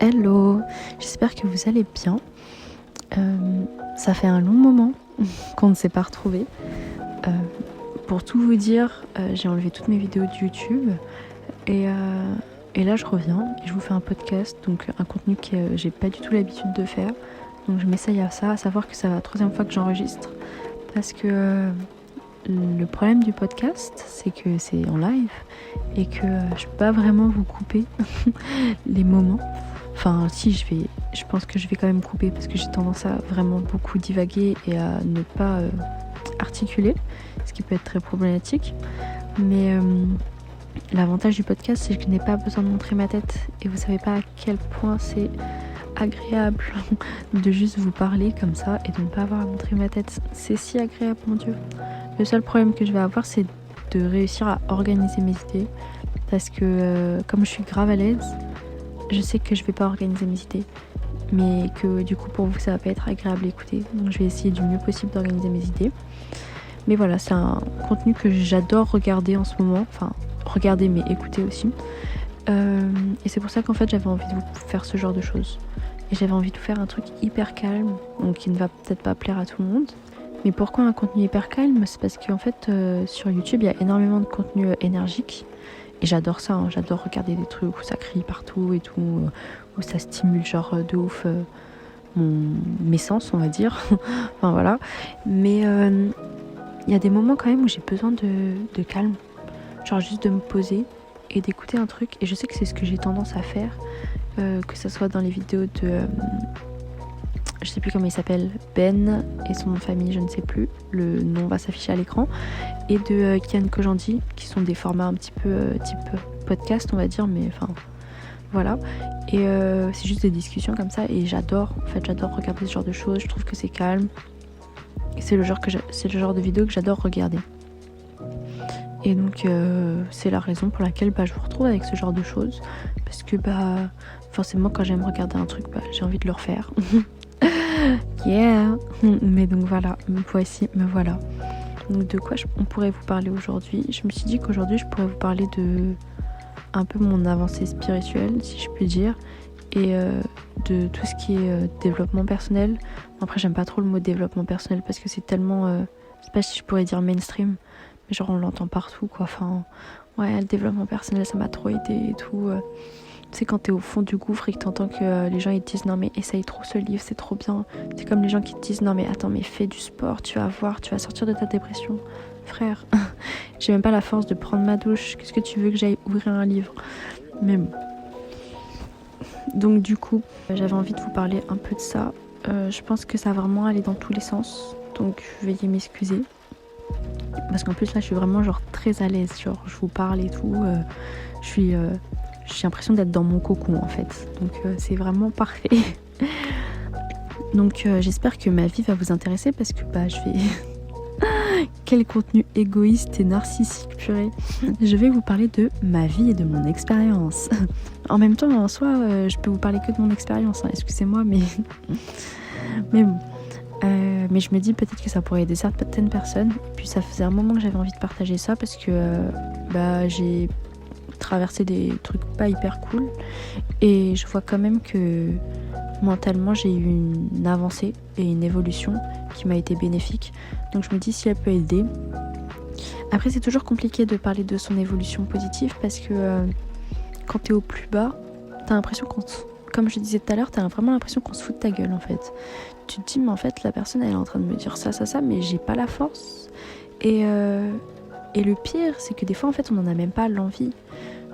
Hello, j'espère que vous allez bien. Ça fait un long moment qu'on ne s'est pas retrouvés. Pour tout vous dire, j'ai enlevé toutes mes vidéos de YouTube et là je reviens et je vous fais un podcast, donc un contenu que j'ai pas du tout l'habitude de faire. Donc je m'essaye à ça, à savoir que c'est la troisième fois que j'enregistre parce que le problème du podcast, c'est que c'est en live et que je peux pas vraiment vous couper les moments. Enfin, si, je pense que je vais quand même couper parce que j'ai tendance à vraiment beaucoup divaguer et à ne pas articuler, ce qui peut être très problématique. Mais l'avantage du podcast, c'est que je n'ai pas besoin de montrer ma tête et vous savez pas à quel point c'est agréable de juste vous parler comme ça et de ne pas avoir à montrer ma tête. C'est si agréable, mon Dieu. Le seul problème que je vais avoir, c'est de réussir à organiser mes idées parce que comme je suis grave à l'aise, je sais que je vais pas organiser mes idées, mais que du coup pour vous ça va pas être agréable à écouter. Donc je vais essayer du mieux possible d'organiser mes idées. Mais voilà, c'est un contenu que j'adore regarder en ce moment, enfin regarder mais écouter aussi. Et c'est pour ça qu'en fait j'avais envie de vous faire ce genre de choses. Et j'avais envie de faire un truc hyper calme, donc qui ne va peut-être pas plaire à tout le monde. Mais pourquoi un contenu hyper calme ? C'est parce qu'en fait sur YouTube il y a énormément de contenu énergique. Et j'adore ça, hein. J'adore regarder des trucs où ça crie partout et tout, où ça stimule genre de ouf mes sens, on va dire. Enfin voilà. Mais il y a des moments quand même où j'ai besoin de calme. Genre juste de me poser et d'écouter un truc. Et je sais que c'est ce que j'ai tendance à faire, que ça soit dans les vidéos de... je sais plus comment il s'appelle, Ben et son nom de famille, je ne sais plus. Le nom va s'afficher à l'écran. Et de Kian Kojandi, qui sont des formats un petit peu type podcast, on va dire, mais enfin voilà. Et c'est juste des discussions comme ça. Et j'adore regarder ce genre de choses. Je trouve que c'est calme. Et c'est le genre de vidéo que j'adore regarder. Et donc c'est la raison pour laquelle je vous retrouve avec ce genre de choses. Parce que forcément quand j'aime regarder un truc, j'ai envie de le refaire. Yeah. Mais donc voilà, me voilà. Donc de quoi on pourrait vous parler aujourd'hui ? Je me suis dit qu'aujourd'hui je pourrais vous parler de un peu mon avancée spirituelle, si je puis dire, et de tout ce qui est développement personnel. Après j'aime pas trop le mot développement personnel parce que c'est tellement, je sais pas si je pourrais dire mainstream, mais genre on l'entend partout quoi. Enfin ouais, le développement personnel ça m'a trop aidé et tout. Tu sais, quand t'es au fond du gouffre et que t'entends que les gens ils te disent non mais essaye trop ce livre, c'est trop bien. C'est comme les gens qui te disent non mais attends mais fais du sport, tu vas voir, tu vas sortir de ta dépression. Frère, j'ai même pas la force de prendre ma douche. Qu'est-ce que tu veux que j'aille ouvrir un livre ? Mais bon. Donc du coup, j'avais envie de vous parler un peu de ça. Je pense que ça va vraiment aller dans tous les sens. Donc veuillez m'excuser. Parce qu'en plus là je suis vraiment genre très à l'aise. Genre je vous parle et tout. J'ai l'impression d'être dans mon cocon en fait. Donc c'est vraiment parfait. Donc j'espère que ma vie va vous intéresser parce que je vais... Quel contenu égoïste et narcissique, purée. Je vais vous parler de ma vie et de mon expérience. En même temps, en soi, je peux vous parler que de mon expérience, hein. Excusez-moi, mais... mais bon. Mais je me dis peut-être que ça pourrait aider certaines personnes. Et puis ça faisait un moment que j'avais envie de partager ça parce que j'ai traversé des trucs pas hyper cool. Et je vois quand même que mentalement, j'ai eu une avancée et une évolution qui m'a été bénéfique. Donc je me dis si elle peut aider. Après c'est toujours compliqué de parler de son évolution positive parce que quand t'es au plus bas, t'as l'impression comme je disais tout à l'heure, t'as vraiment l'impression qu'on se fout de ta gueule en fait. Tu te dis mais en fait la personne elle est en train de me dire ça, mais j'ai pas la force. Et le pire c'est que des fois en fait on en a même pas l'envie.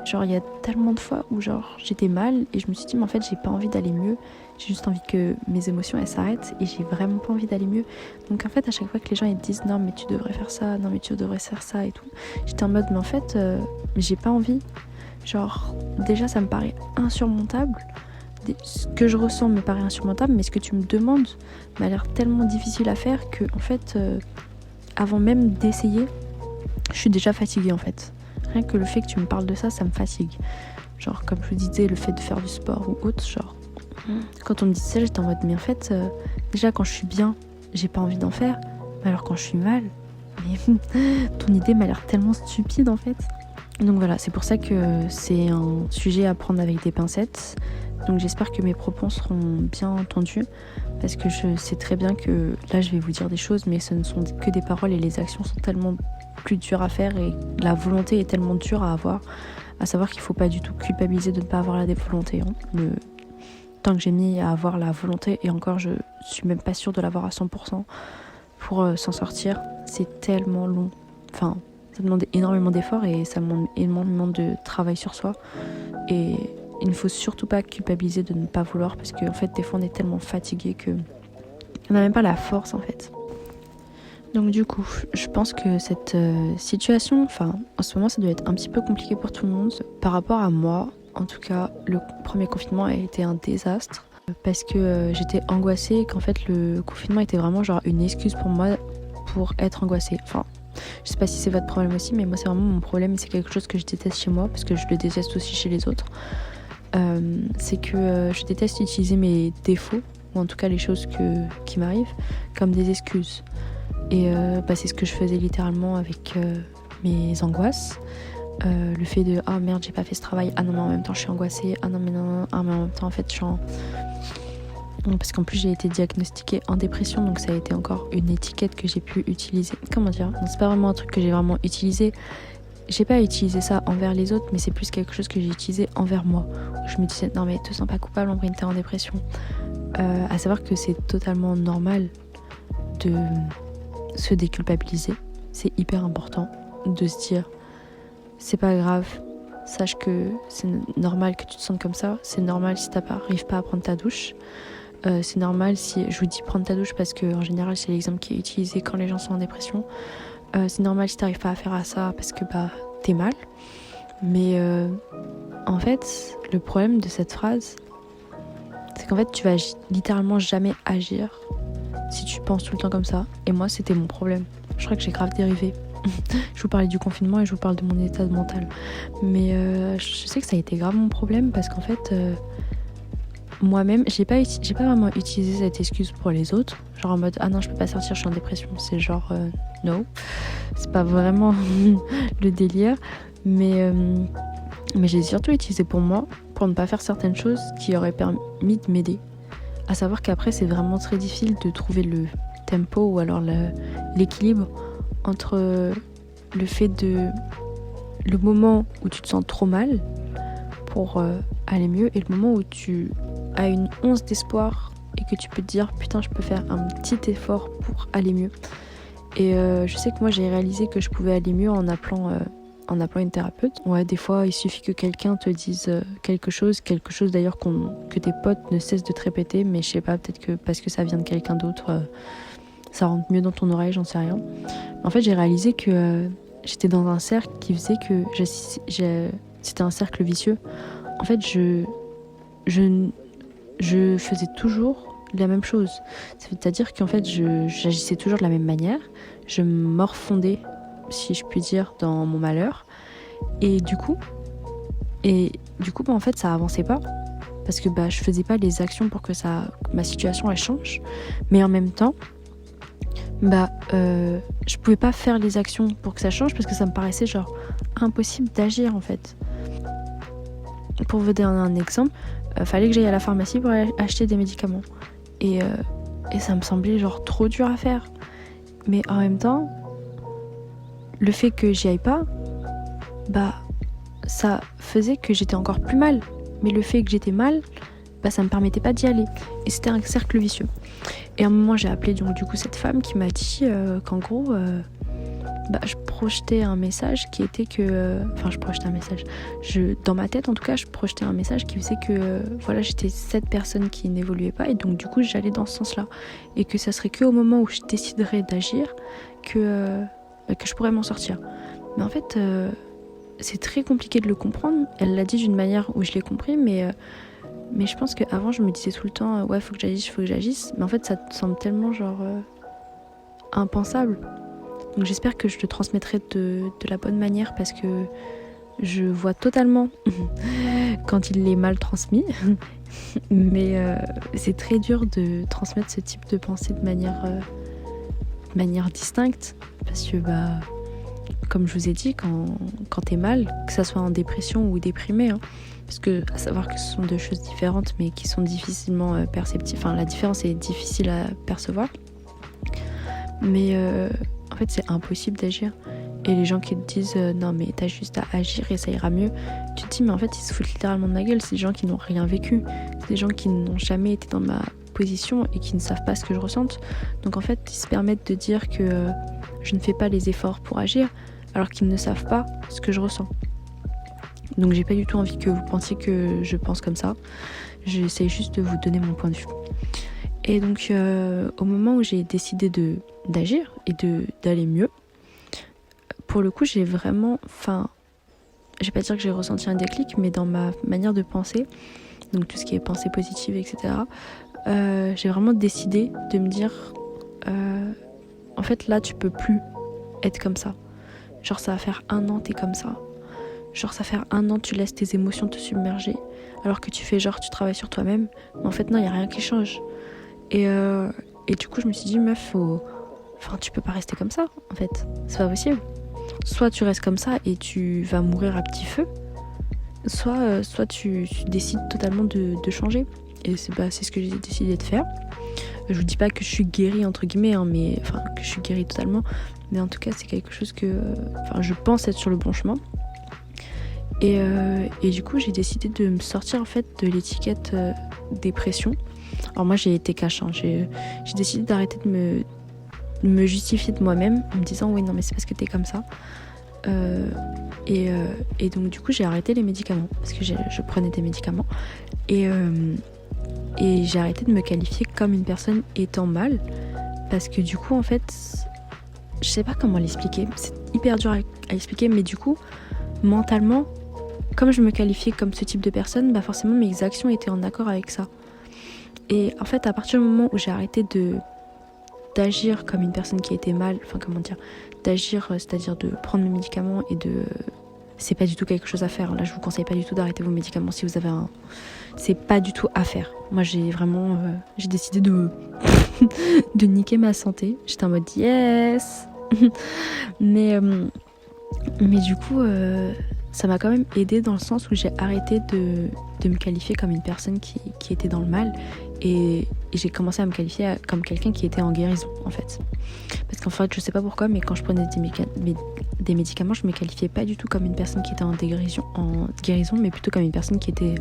Genre il y a tellement de fois où genre j'étais mal et je me suis dit mais en fait j'ai pas envie d'aller mieux. J'ai juste envie que mes émotions elles s'arrêtent et j'ai vraiment pas envie d'aller mieux. Donc en fait à chaque fois que les gens ils te disent non mais tu devrais faire ça, non mais tu devrais faire ça et tout, j'étais en mode mais en fait j'ai pas envie. Genre déjà ça me paraît insurmontable. Ce que je ressens me paraît insurmontable, mais ce que tu me demandes m'a l'air tellement difficile à faire que en fait avant même d'essayer je suis déjà fatiguée en fait. Rien que le fait que tu me parles de ça, ça me fatigue. Genre comme je vous disais, le fait de faire du sport ou autre, genre quand on me dit ça, j'étais en mode mais en fait déjà quand je suis bien, j'ai pas envie d'en faire. Mais alors quand je suis mal, mais ton idée m'a l'air tellement stupide en fait. Donc voilà, c'est pour ça que c'est un sujet à prendre avec des pincettes. Donc j'espère que mes propos seront bien entendus, parce que je sais très bien que là je vais vous dire des choses, mais ce ne sont que des paroles et les actions sont tellement plus dures à faire et la volonté est tellement dure à avoir, à savoir qu'il ne faut pas du tout culpabiliser de ne pas avoir la volonté. Hein. Le temps que j'ai mis à avoir la volonté, et encore je suis même pas sûre de l'avoir à 100% pour s'en sortir, c'est tellement long. Enfin, ça demande énormément d'efforts et ça demande énormément de travail sur soi. Et il ne faut surtout pas culpabiliser de ne pas vouloir, parce qu'en fait des fois on est tellement fatigué que on n'a même pas la force en fait. Donc du coup, je pense que cette situation, enfin en ce moment ça doit être un petit peu compliqué pour tout le monde. Par rapport à moi, en tout cas, le premier confinement a été un désastre parce que j'étais angoissée et qu'en fait le confinement était vraiment genre une excuse pour moi pour être angoissée. Enfin, je sais pas si c'est votre problème aussi, mais moi c'est vraiment mon problème et c'est quelque chose que je déteste chez moi parce que je le déteste aussi chez les autres. C'est que je déteste utiliser mes défauts, ou en tout cas les choses qui m'arrivent, comme des excuses. Et c'est ce que je faisais littéralement avec mes angoisses. Le fait de ah merde j'ai pas fait ce travail, ah non mais en même temps je suis angoissée, ah non mais non, ah mais en même temps en fait je suis en... Parce qu'en plus j'ai été diagnostiquée en dépression, donc ça a été encore une étiquette que j'ai pu utiliser. Comment dire, non, c'est pas vraiment un truc que j'ai vraiment utilisé. J'ai pas utilisé ça envers les autres, mais c'est plus quelque chose que j'ai utilisé envers moi. Où je me disais non mais te sens pas coupable, Ambrine, t'es en dépression. À savoir que c'est totalement normal de se déculpabiliser. C'est hyper important de se dire c'est pas grave, sache que c'est normal que tu te sentes comme ça, c'est normal si t'arrives pas à prendre ta douche, c'est normal si, je vous dis prendre ta douche parce que en général c'est l'exemple qui est utilisé quand les gens sont en dépression, c'est normal si t'arrives pas à faire ça parce que t'es mal, mais en fait le problème de cette phrase c'est qu'en fait tu vas littéralement jamais agir si tu penses tout le temps comme ça, et moi c'était mon problème, je crois que j'ai grave dérivé. Je vous parlais du confinement et je vous parle de mon état mental. Mais je sais que ça a été grave mon problème parce qu'en fait, moi-même, j'ai pas vraiment utilisé cette excuse pour les autres. Genre en mode ah non, je peux pas sortir, je suis en dépression. C'est genre no. C'est pas vraiment le délire. Mais j'ai surtout utilisé pour moi, pour ne pas faire certaines choses qui auraient permis de m'aider. À savoir qu'après, c'est vraiment très difficile de trouver le tempo ou alors l'équilibre entre le fait le moment où tu te sens trop mal pour aller mieux et le moment où tu as une once d'espoir et que tu peux te dire putain je peux faire un petit effort pour aller mieux. Et je sais que moi j'ai réalisé que je pouvais aller mieux en appelant une thérapeute. Ouais, des fois il suffit que quelqu'un te dise quelque chose d'ailleurs que tes potes ne cessent de te répéter, mais je sais pas, peut-être que parce que ça vient de quelqu'un d'autre ça rentre mieux dans ton oreille, j'en sais rien. En fait, j'ai réalisé que j'étais dans un cercle qui faisait que c'était un cercle vicieux. En fait, je faisais toujours la même chose. C'est-à-dire qu'en fait, j'agissais toujours de la même manière. Je me morfondais, si je puis dire, dans mon malheur. Et du coup, en fait, ça avançait pas. Parce que je faisais pas les actions pour que ma situation elle change. Mais en même temps, je pouvais pas faire les actions pour que ça change parce que ça me paraissait genre impossible d'agir en fait. Pour vous donner un exemple, fallait que j'aille à la pharmacie pour aller acheter des médicaments et ça me semblait genre trop dur à faire, mais en même temps le fait que j'y aille pas ça faisait que j'étais encore plus mal, mais le fait que j'étais mal ça me permettait pas d'y aller et c'était un cercle vicieux. Et à un moment j'ai appelé du coup cette femme qui m'a dit qu'en gros je projetais un message qui était que dans ma tête en tout cas je projetais un message qui faisait que voilà, j'étais cette personne qui n'évoluait pas et donc du coup j'allais dans ce sens là et que ça serait qu'au moment où je déciderais d'agir que je pourrais m'en sortir. Mais en fait c'est très compliqué de le comprendre. Elle l'a dit d'une manière où je l'ai compris, mais je pense qu'avant je me disais tout le temps ouais faut que j'agisse, mais en fait ça te semble tellement genre impensable. Donc j'espère que je te transmettrai de la bonne manière parce que je vois totalement quand il est mal transmis mais c'est très dur de transmettre ce type de pensée de manière distincte parce que comme je vous ai dit, quand t'es mal, que ça soit en dépression ou déprimé, hein, parce que à savoir que ce sont deux choses différentes mais qui sont difficilement perceptibles, enfin la différence est difficile à percevoir, mais en fait c'est impossible d'agir. Et les gens qui te disent non mais t'as juste à agir et ça ira mieux, tu te dis mais en fait ils se foutent littéralement de ma gueule, c'est des gens qui n'ont rien vécu, c'est des gens qui n'ont jamais été dans ma position et qui ne savent pas ce que je ressente. Donc en fait ils se permettent de dire que je ne fais pas les efforts pour agir alors qu'ils ne savent pas ce que je ressens. Donc j'ai pas du tout envie que vous pensiez que je pense comme ça, j'essaie juste de vous donner mon point de vue. Et donc au moment où j'ai décidé d'agir et d'aller mieux, pour le coup j'ai vraiment, je vais pas dire que j'ai ressenti un déclic, mais dans ma manière de penser, donc tout ce qui est pensée positive, etc., j'ai vraiment décidé de me dire en fait là tu peux plus être comme ça. Genre ça va faire 1 an t'es comme ça. Genre ça va faire 1 an tu laisses tes émotions te submerger. Alors que tu fais genre tu travailles sur toi-même. Mais en fait non, il n'y a rien qui change. Et du coup je me suis dit meuf, tu peux pas rester comme ça en fait. C'est pas possible. Soit tu restes comme ça et tu vas mourir à petit feu. Soit tu décides totalement de changer. Et c'est ce que j'ai décidé de faire. Je vous dis pas que je suis guérie entre guillemets, hein, que je suis guérie totalement. Mais en tout cas c'est quelque chose que je pense être sur le bon chemin. Et du coup j'ai décidé de me sortir en fait de l'étiquette dépression. Alors moi j'ai été cash, hein. J'ai décidé d'arrêter de me justifier de moi-même en me disant oui non mais c'est parce que t'es comme ça. Et donc du coup j'ai arrêté les médicaments parce que je prenais des médicaments et j'ai arrêté de me qualifier comme une personne étant mal parce que du coup en fait je sais pas comment l'expliquer, c'est hyper dur à expliquer, mais du coup mentalement comme je me qualifiais comme ce type de personne, forcément mes actions étaient en accord avec ça. Et en fait à partir du moment où j'ai arrêté d'agir comme une personne qui était mal, d'agir, c'est-à-dire de prendre mes médicaments et c'est pas du tout quelque chose à faire. Là, je vous conseille pas du tout d'arrêter vos médicaments si vous avez c'est pas du tout à faire. Moi, j'ai décidé de de niquer ma santé. J'étais en mode yes. mais du coup, ça m'a quand même aidée dans le sens où j'ai arrêté de me qualifier comme une personne qui était dans le mal et j'ai commencé à me qualifier comme quelqu'un qui était en guérison en fait. Parce qu'en fait je sais pas pourquoi mais quand je prenais des médicaments je me qualifiais pas du tout comme une personne qui était en guérison mais plutôt comme une personne qui était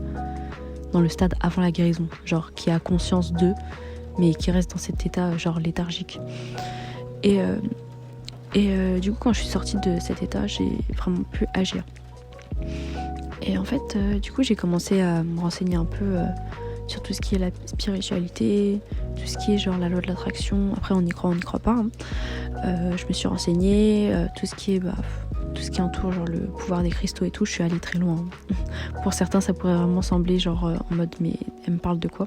dans le stade avant la guérison, genre qui a conscience d'eux mais qui reste dans cet état genre léthargique. Et du coup quand je suis sortie de cet état j'ai vraiment pu agir. Et en fait du coup j'ai commencé à me renseigner un peu sur tout ce qui est la spiritualité, tout ce qui est genre la loi de l'attraction. Après on y croit pas, hein. Je me suis renseignée, tout ce qui entoure genre le pouvoir des cristaux et tout, je suis allée très loin, hein. Pour certains ça pourrait vraiment sembler genre en mode mais elle me parle de quoi.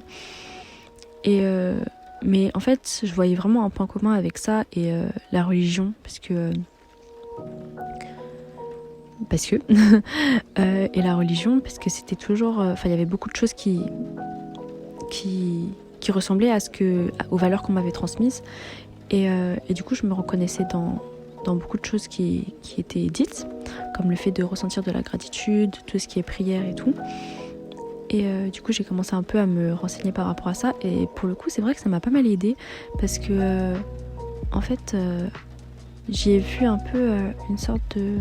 Et mais en fait je voyais vraiment un point commun avec ça et la religion parce que et la religion parce que c'était toujours il y avait beaucoup de choses qui ressemblaient aux valeurs qu'on m'avait transmises et du coup je me reconnaissais dans beaucoup de choses qui étaient dites, comme le fait de ressentir de la gratitude, tout ce qui est prière et tout. Et du coup j'ai commencé un peu à me renseigner par rapport à ça et pour le coup c'est vrai que ça m'a pas mal aidée parce que en fait j'y ai vu un peu une sorte de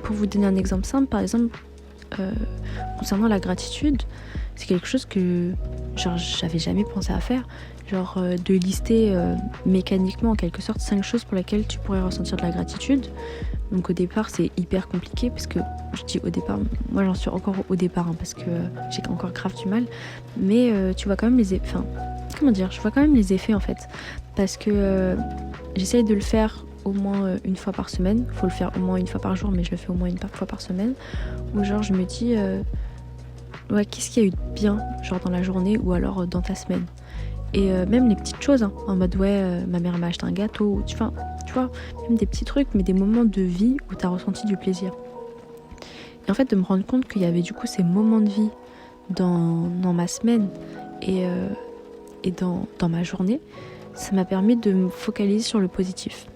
pour vous donner un exemple simple, par exemple concernant la gratitude, c'est quelque chose que genre j'avais jamais pensé à faire, genre de lister mécaniquement en quelque sorte 5 choses pour lesquelles tu pourrais ressentir de la gratitude. Donc au départ c'est hyper compliqué parce que je dis au départ, moi j'en suis encore au départ hein, parce que j'ai encore grave du mal, mais tu vois quand même je vois quand même les effets en fait parce que j'essaye de le faire au moins une fois par semaine. Faut le faire au moins une fois par jour mais je le fais au moins une fois par semaine où genre je me dis qu'est-ce qu'il y a eu de bien genre dans la journée ou alors dans ta semaine et même les petites choses hein, en mode ma mère m'a acheté un gâteau, tu vois même des petits trucs mais des moments de vie où t'as ressenti du plaisir. Et en fait de me rendre compte qu'il y avait du coup ces moments de vie dans ma semaine et dans ma journée, ça m'a permis de me focaliser sur le positif.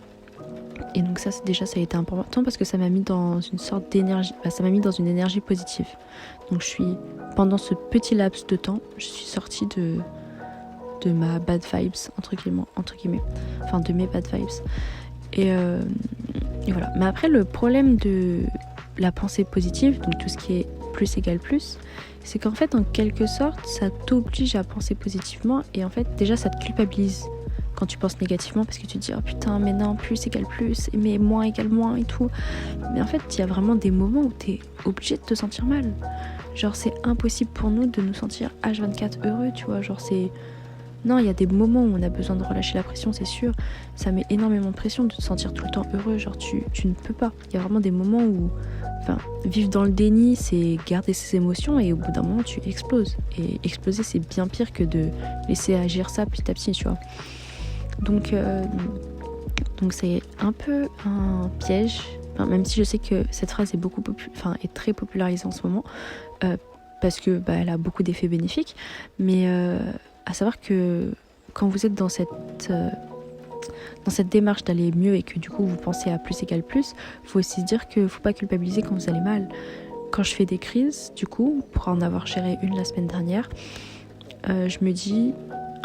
Et donc ça a été important parce que ça m'a mis dans une sorte d'énergie, ça m'a mis dans une énergie positive. Donc pendant ce petit laps de temps, je suis sortie de ma bad vibes, entre guillemets. Enfin, de mes bad vibes. Et voilà. Mais après, le problème de la pensée positive, donc tout ce qui est plus égale plus, c'est qu'en fait, en quelque sorte, ça t'oblige à penser positivement et en fait, déjà, ça te culpabilise quand tu penses négativement parce que tu te dis oh putain mais non, plus égale plus, mais moins égale moins et tout. Mais en fait il y a vraiment des moments où t'es obligé de te sentir mal, genre c'est impossible pour nous de nous sentir H24 heureux, tu vois, genre c'est... Non, il y a des moments où on a besoin de relâcher la pression, c'est sûr, ça met énormément de pression de te sentir tout le temps heureux, genre tu ne peux pas. Il y a vraiment des moments où, enfin, vivre dans le déni, c'est garder ses émotions et au bout d'un moment tu exploses. Et exploser c'est bien pire que de laisser agir ça petit à petit, tu vois. Donc c'est un peu un piège, enfin, même si je sais que cette phrase est est très popularisée en ce moment, parce que elle a beaucoup d'effets bénéfiques, mais à savoir que quand vous êtes dans cette démarche d'aller mieux et que du coup vous pensez à plus égale plus, il faut aussi se dire qu'il ne faut pas culpabiliser quand vous allez mal. Quand je fais des crises, du coup, pour en avoir géré une la semaine dernière, je me dis,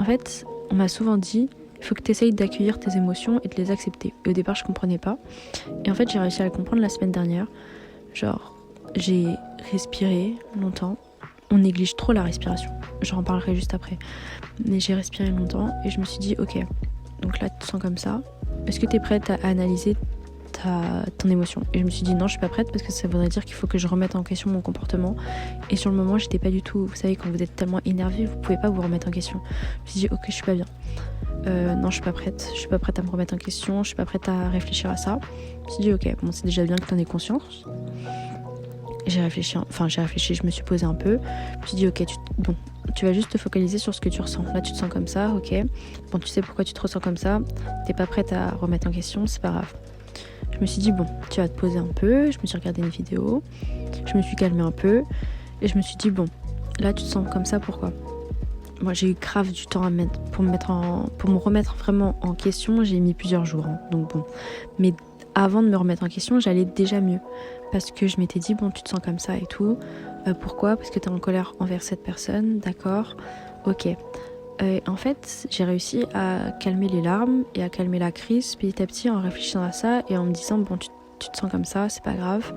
en fait, on m'a souvent dit, il faut que tu essayes d'accueillir tes émotions et de les accepter. Et au départ, je comprenais pas. Et en fait, j'ai réussi à le comprendre la semaine dernière. Genre, j'ai respiré longtemps. On néglige trop la respiration. J'en parlerai juste après. Mais j'ai respiré longtemps et je me suis dit, ok, donc là, tu te sens comme ça. Est-ce que tu es prête à analyser ton émotion? Et je me suis dit non, je suis pas prête parce que ça voudrait dire qu'il faut que je remette en question mon comportement. Et sur le moment, j'étais pas du tout... Vous savez, quand vous êtes tellement énervé, vous pouvez pas vous remettre en question. Je me suis dit ok, je suis pas bien. Non, je suis pas prête à me remettre en question, je suis pas prête à réfléchir à ça. Je me suis dit ok, bon, c'est déjà bien que t'en aies conscience. J'ai réfléchi, je me suis posée un peu. Je me suis dit ok, tu vas juste te focaliser sur ce que tu ressens. Là tu te sens comme ça, ok. Bon, tu sais pourquoi tu te ressens comme ça, t'es pas prête à remettre en question, c'est pas grave. Je me suis dit bon, tu vas te poser un peu. Je me suis regardé une vidéo, je me suis calmée un peu et je me suis dit bon, là tu te sens comme ça, pourquoi? Moi j'ai eu grave du temps pour me remettre vraiment en question. J'ai mis plusieurs jours, hein, donc bon. Mais avant de me remettre en question, j'allais déjà mieux parce que je m'étais dit bon, tu te sens comme ça et tout. Pourquoi? Parce que t'es en colère envers cette personne, d'accord, ok. En fait, j'ai réussi à calmer les larmes et à calmer la crise petit à petit en réfléchissant à ça et en me disant bon, tu te sens comme ça, c'est pas grave.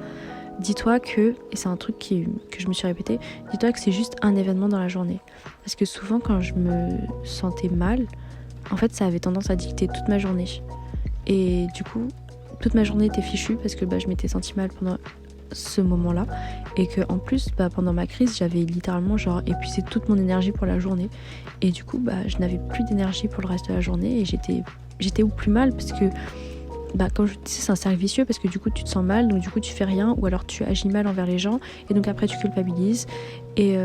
Dis-toi que, et c'est un truc que je me suis répété, dis-toi que c'est juste un événement dans la journée. Parce que souvent quand je me sentais mal, en fait ça avait tendance à dicter toute ma journée. Et du coup, toute ma journée était fichue parce que je m'étais sentie mal pendant ce moment-là. Et que en plus, pendant ma crise, j'avais littéralement épuisé toute mon énergie pour la journée. Et du coup, je n'avais plus d'énergie pour le reste de la journée et j'étais au plus mal parce que comme je te disais, c'est un cercle vicieux parce que du coup tu te sens mal, donc du coup tu fais rien ou alors tu agis mal envers les gens et donc après tu culpabilises et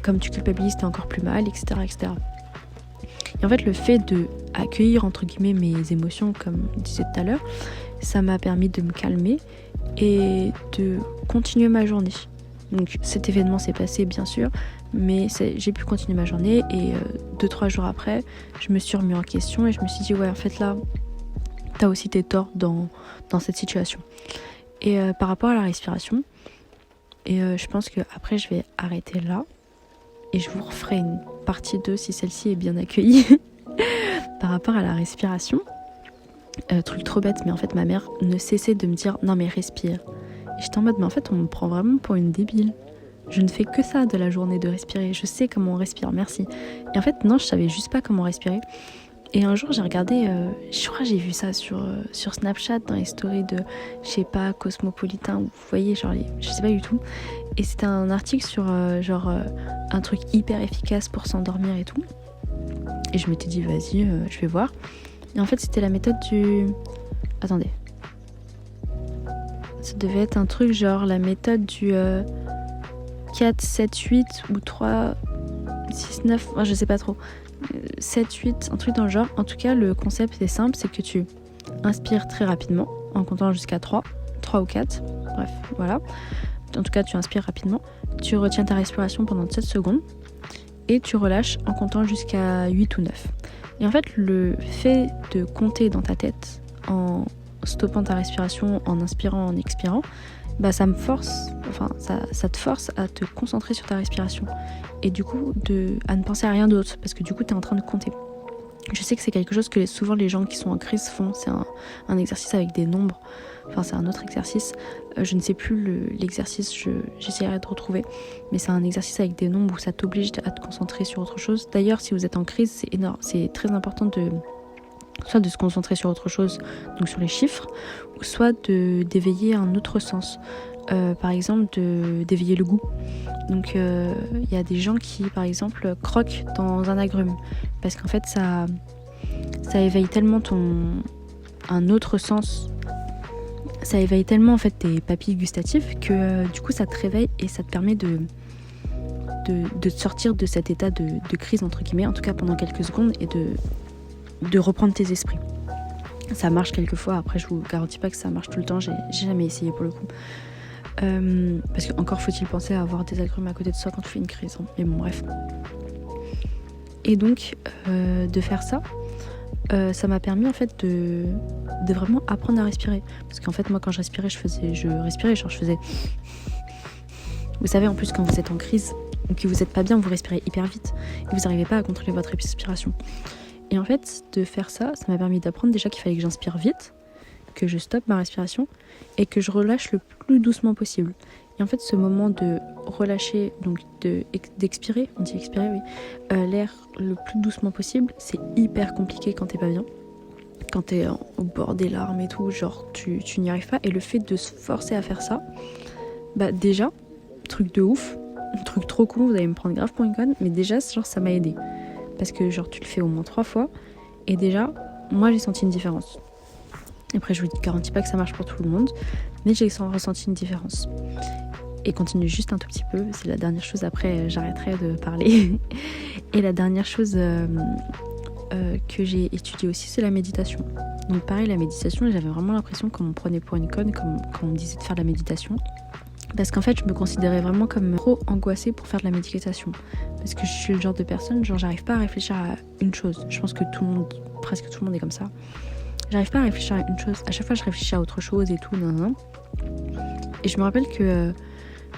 comme tu culpabilises t'es encore plus mal, etc., etc. Et en fait le fait de accueillir entre guillemets mes émotions comme je disais tout à l'heure, ça m'a permis de me calmer et de continuer ma journée. Donc cet événement s'est passé bien sûr, mais j'ai pu continuer ma journée et 2-3 jours après je me suis remis en question et je me suis dit ouais, en fait là t'as aussi tes torts dans cette situation. Et par rapport à la respiration, et je pense que après je vais arrêter là et je vous referai une partie 2 si celle-ci est bien accueillie. Par rapport à la respiration, truc trop bête, mais en fait ma mère ne cessait de me dire non mais respire. Et j'étais en mode mais en fait on me prend vraiment pour une débile. Je ne fais que ça de la journée, de respirer. Je sais comment on respire, merci. Et en fait non, je savais juste pas comment respirer. Et un jour j'ai regardé, je crois que j'ai vu ça sur Snapchat dans les stories de, je sais pas, Cosmopolitain, ou vous voyez, je sais pas du tout. Et c'était un article sur un truc hyper efficace pour s'endormir et tout. Et je m'étais dit vas-y, je vais voir. Et en fait c'était la méthode du... Attendez. Ça devait être un truc genre la méthode du 4, 7, 8 ou 3, 6, 9, enfin, je sais pas trop. 7, 8, un truc dans le genre. En tout cas, le concept est simple, c'est que tu inspires très rapidement en comptant jusqu'à 3 ou 4. Bref, voilà. En tout cas, tu inspires rapidement. Tu retiens ta respiration pendant 7 secondes et tu relâches en comptant jusqu'à 8 ou 9. Et en fait, le fait de compter dans ta tête en stoppant ta respiration, en inspirant, en expirant, bah ça te force à te concentrer sur ta respiration et du coup à ne penser à rien d'autre parce que du coup tu es en train de compter. Je sais que c'est quelque chose que souvent les gens qui sont en crise font, c'est un exercice avec des nombres, enfin c'est un autre exercice, je ne sais plus l'exercice, j'essaierai de retrouver, mais c'est un exercice avec des nombres où ça t'oblige à te concentrer sur autre chose. D'ailleurs si vous êtes en crise, c'est très important soit de se concentrer sur autre chose, donc sur les chiffres, ou soit d'éveiller un autre sens. Par exemple, d'éveiller le goût. Donc y a des gens qui, par exemple, croquent dans un agrume, parce qu'en fait, ça éveille tellement un autre sens. Ça éveille tellement en fait tes papilles gustatives que du coup, ça te réveille et ça te permet de te sortir de cet état de crise, entre guillemets, en tout cas pendant quelques secondes, et de reprendre tes esprits. Ça marche quelquefois, après je vous garantis pas que ça marche tout le temps, j'ai jamais essayé pour le coup. Parce que encore faut-il penser à avoir des agrumes à côté de soi quand tu fais une crise, hein. Mais bon bref. Et donc de faire ça, ça m'a permis en fait de vraiment apprendre à respirer. Parce qu'en fait moi quand je respirais, je faisais... Vous savez en plus quand vous êtes en crise ou que vous êtes pas bien, vous respirez hyper vite et vous n'arrivez pas à contrôler votre respiration. Et en fait, de faire ça m'a permis d'apprendre déjà qu'il fallait que j'inspire vite, que je stoppe ma respiration et que je relâche le plus doucement possible. Et en fait, ce moment de relâcher, donc d'expirer, on dit expirer, oui, l'air le plus doucement possible, c'est hyper compliqué quand t'es pas bien. Quand t'es au bord des larmes et tout, genre tu n'y arrives pas. Et le fait de se forcer à faire ça, bah déjà, truc de ouf, truc trop con, vous allez me prendre grave pour une conne, mais déjà, genre ça m'a aidé. Parce que genre tu le fais au moins 3 fois et déjà moi j'ai senti une différence. Après je vous garantis pas que ça marche pour tout le monde, mais j'ai ressenti une différence. Et continue juste un tout petit peu, c'est la dernière chose, après j'arrêterai de parler. Et la dernière chose que j'ai étudiée aussi, c'est la méditation. Donc pareil, la méditation, j'avais vraiment l'impression qu'on me prenait pour une conne quand on me disait de faire de la méditation. Parce qu'en fait, je me considérais vraiment comme trop angoissée pour faire de la méditation. Parce que je suis le genre de personne, genre j'arrive pas à réfléchir à une chose. Je pense que presque tout le monde est comme ça. J'arrive pas à réfléchir à une chose. À chaque fois, je réfléchis à autre chose et tout, nan. Et je me rappelle que,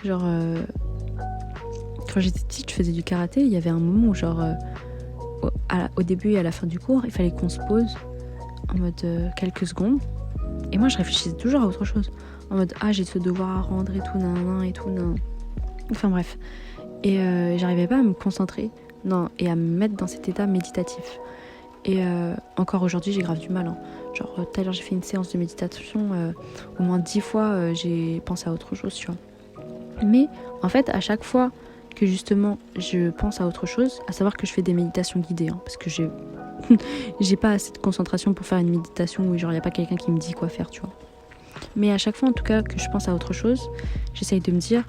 quand j'étais petite, je faisais du karaté. Il y avait un moment où, au début et à la fin du cours, il fallait qu'on se pose en mode quelques secondes. Et moi, je réfléchissais toujours à autre chose. En mode, j'ai ce devoir à rendre et tout, nan. Enfin bref. Et j'arrivais pas à me concentrer et à me mettre dans cet état méditatif. Et encore aujourd'hui, j'ai grave du mal. Hein. Genre, tout à l'heure, j'ai fait une séance de méditation. Au moins 10 fois, j'ai pensé à autre chose, tu vois. Mais en fait, à chaque fois que justement, je pense à autre chose, à savoir que je fais des méditations guidées, hein, parce que j'ai pas assez de concentration pour faire une méditation où genre, il n'y a pas quelqu'un qui me dit quoi faire, tu vois. Mais à chaque fois, en tout cas, que je pense à autre chose, j'essaye de me dire...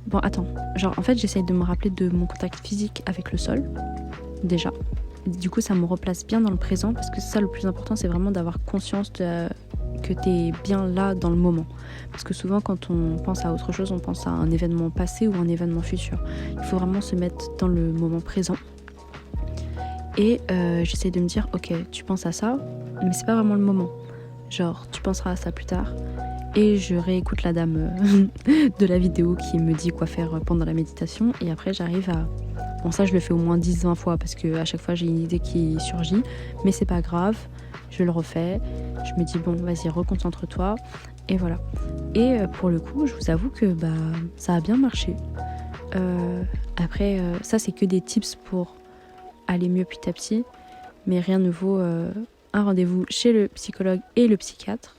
Bon, attends. Genre, en fait, j'essaye de me rappeler de mon contact physique avec le sol, déjà. Du coup, ça me replace bien dans le présent, parce que c'est ça le plus important, c'est vraiment d'avoir conscience que t'es bien là dans le moment. Parce que souvent, quand on pense à autre chose, on pense à un événement passé ou un événement futur. Il faut vraiment se mettre dans le moment présent. Et j'essaye de me dire, ok, tu penses à ça, mais c'est pas vraiment le moment. Genre, tu penseras à ça plus tard. Et je réécoute la dame de la vidéo qui me dit quoi faire pendant la méditation. Et après, j'arrive à... Bon, ça, je le fais au moins 10-20 fois parce qu'à chaque fois, j'ai une idée qui surgit. Mais c'est pas grave, je le refais. Je me dis, bon, vas-y, reconcentre-toi. Et voilà. Et pour le coup, je vous avoue que ça a bien marché. Après, ça, c'est que des tips pour aller mieux petit à petit. Mais rien ne vaut un rendez-vous chez le psychologue et le psychiatre.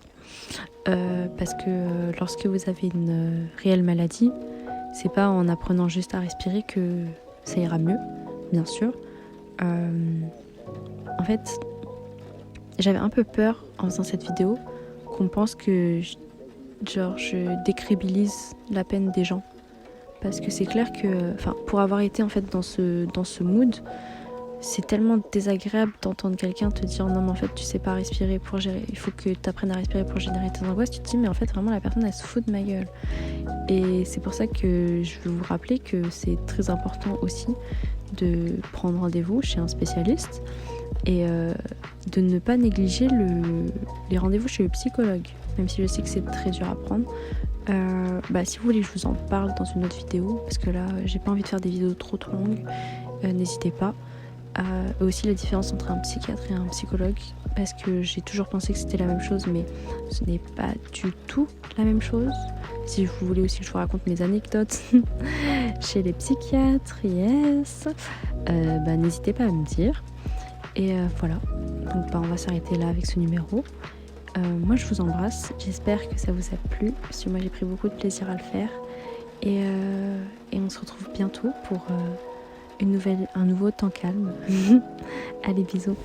Parce que lorsque vous avez une réelle maladie, c'est pas en apprenant juste à respirer que ça ira mieux, bien sûr. En fait, j'avais un peu peur en faisant cette vidéo qu'on pense que je décrédibilise la peine des gens. Parce que c'est clair que, pour avoir été en fait dans ce mood, c'est tellement désagréable d'entendre quelqu'un te dire non mais en fait tu sais pas respirer pour gérer, il faut que tu apprennes à respirer pour générer tes angoisses. Tu te dis mais en fait vraiment la personne elle se fout de ma gueule. Et c'est pour ça que je veux vous rappeler que c'est très important aussi de prendre rendez-vous chez un spécialiste et de ne pas négliger les rendez-vous chez le psychologue, même si je sais que c'est très dur à prendre. Si vous voulez que je vous en parle dans une autre vidéo, parce que là j'ai pas envie de faire des vidéos trop longues, n'hésitez pas. Aussi la différence entre un psychiatre et un psychologue, parce que j'ai toujours pensé que c'était la même chose, mais ce n'est pas du tout la même chose. Si vous voulez aussi que je vous raconte mes anecdotes chez les psychiatres, yes, n'hésitez pas à me dire. Et voilà, donc on va s'arrêter là avec ce numéro. Moi je vous embrasse, j'espère que ça vous a plu, parce que moi j'ai pris beaucoup de plaisir à le faire. Et on se retrouve bientôt pour un nouveau temps calme. Allez, bisous.